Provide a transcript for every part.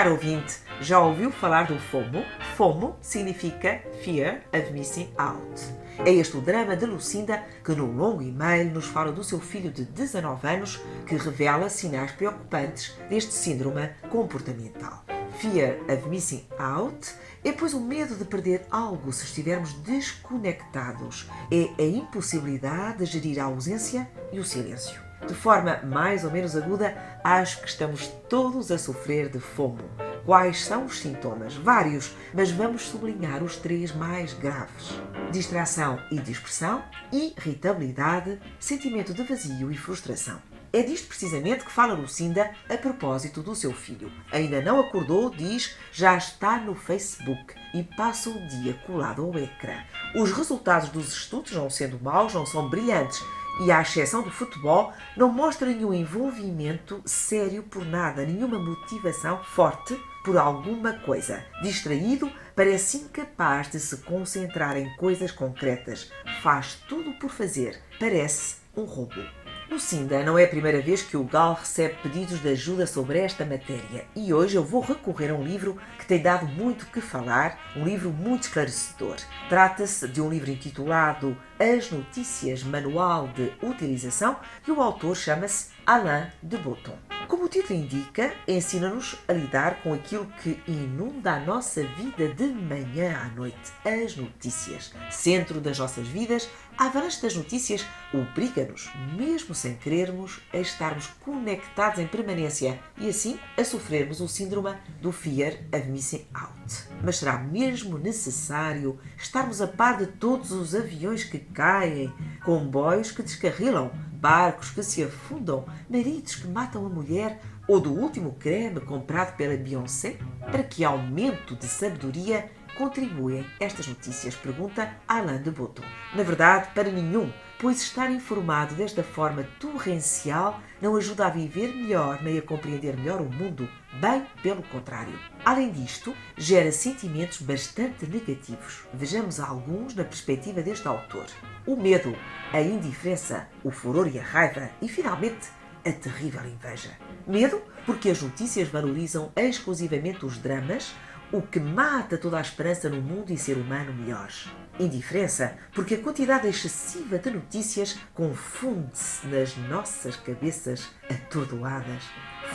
Caro ouvinte, já ouviu falar do FOMO? FOMO significa Fear of Missing Out. É este o drama de Lucinda que no longo e-mail nos fala do seu filho de 19 anos que revela sinais preocupantes deste síndrome comportamental. Fear of Missing Out é, pois, o medo de perder algo se estivermos desconectados. É a impossibilidade de gerir a ausência e o silêncio. De forma mais ou menos aguda, acho que estamos todos a sofrer de FOMO. Quais são os sintomas? Vários, mas vamos sublinhar os 3 mais graves: distração e dispersão, irritabilidade, sentimento de vazio e frustração. É disto precisamente que fala Lucinda a propósito do seu filho. Ainda não acordou, diz, já está no Facebook e passa o dia colado ao ecrã. Os resultados dos estudos, não sendo maus, não são brilhantes e, à exceção do futebol, não mostra nenhum envolvimento sério por nada, nenhuma motivação forte por alguma coisa. Distraído, parece incapaz de se concentrar em coisas concretas. Faz tudo por fazer. Parece um robô. Lucinda, não é a primeira vez que o GAL recebe pedidos de ajuda sobre esta matéria e hoje eu vou recorrer a um livro que tem dado muito que falar, um livro muito esclarecedor. Trata-se de um livro intitulado As Notícias Manual de Utilização e o autor chama-se Alain de Botton. Como o título indica, ensina-nos a lidar com aquilo que inunda a nossa vida de manhã à noite, as notícias. Centro das nossas vidas, a avalanche das notícias obriga-nos, mesmo sem querermos, a estarmos conectados em permanência e assim a sofrermos o síndrome do Fear of Missing Out. Mas será mesmo necessário estarmos a par de todos os aviões que caem, comboios que descarrilam, barcos que se afundam, maridos que matam a mulher ou do último creme comprado pela Beyoncé? Para que aumento de sabedoria contribuem estas notícias? Pergunta Alain de Botton. Na verdade, para nenhum, pois estar informado desta forma torrencial não ajuda a viver melhor nem a compreender melhor o mundo, bem pelo contrário. Além disto, gera sentimentos bastante negativos. Vejamos alguns na perspectiva deste autor: o medo, a indiferença, o furor e a raiva e, finalmente, a terrível inveja. Medo, porque as notícias valorizam exclusivamente os dramas, o que mata toda a esperança no mundo e ser humano melhores. Indiferença, porque a quantidade excessiva de notícias confunde-se nas nossas cabeças atordoadas.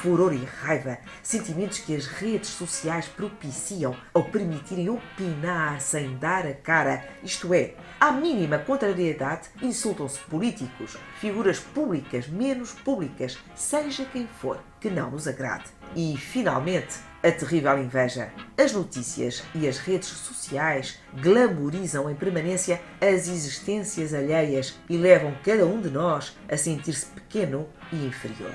Furor e raiva, sentimentos que as redes sociais propiciam ao permitirem opinar sem dar a cara, isto é, à mínima contrariedade, insultam-se políticos, figuras públicas, menos públicas, seja quem for, que não nos agrade. E, finalmente, a terrível inveja. As notícias e as redes sociais glamorizam em permanência as existências alheias e levam cada um de nós a sentir-se pequeno e inferior.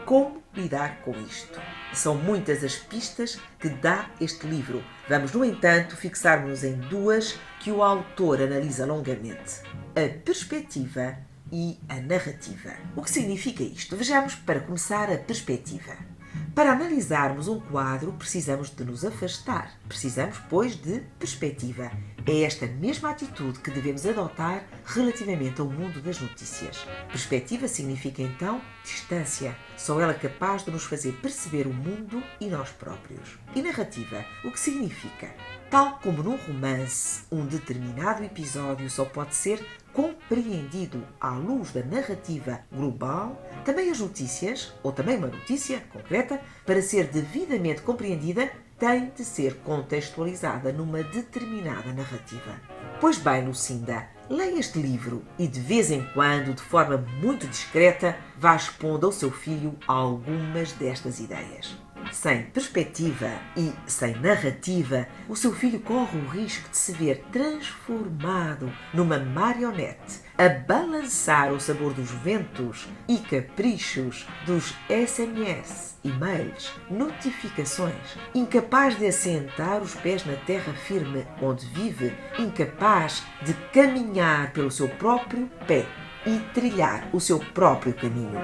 Como lidar com isto? São muitas as pistas que dá este livro. Vamos, no entanto, fixar-nos em 2 que o autor analisa longamente: a perspectiva e a narrativa. O que significa isto? Vejamos, para começar, a perspectiva. Para analisarmos um quadro, precisamos de nos afastar. Precisamos, pois, de perspectiva. É esta mesma atitude que devemos adotar relativamente ao mundo das notícias. Perspectiva significa, então, distância. Só ela capaz de nos fazer perceber o mundo e nós próprios. E narrativa, o que significa? Tal como num romance, um determinado episódio só pode ser compreendido à luz da narrativa global, também as notícias, ou também uma notícia concreta, para ser devidamente compreendida, tem de ser contextualizada numa determinada narrativa. Pois bem, Lucinda, leia este livro e de vez em quando, de forma muito discreta, vá expondo ao seu filho algumas destas ideias. Sem perspectiva e sem narrativa, o seu filho corre o risco de se ver transformado numa marionete, a balançar o sabor dos ventos e caprichos dos SMS, e-mails, notificações, incapaz de assentar os pés na terra firme onde vive, incapaz de caminhar pelo seu próprio pé e trilhar o seu próprio caminho.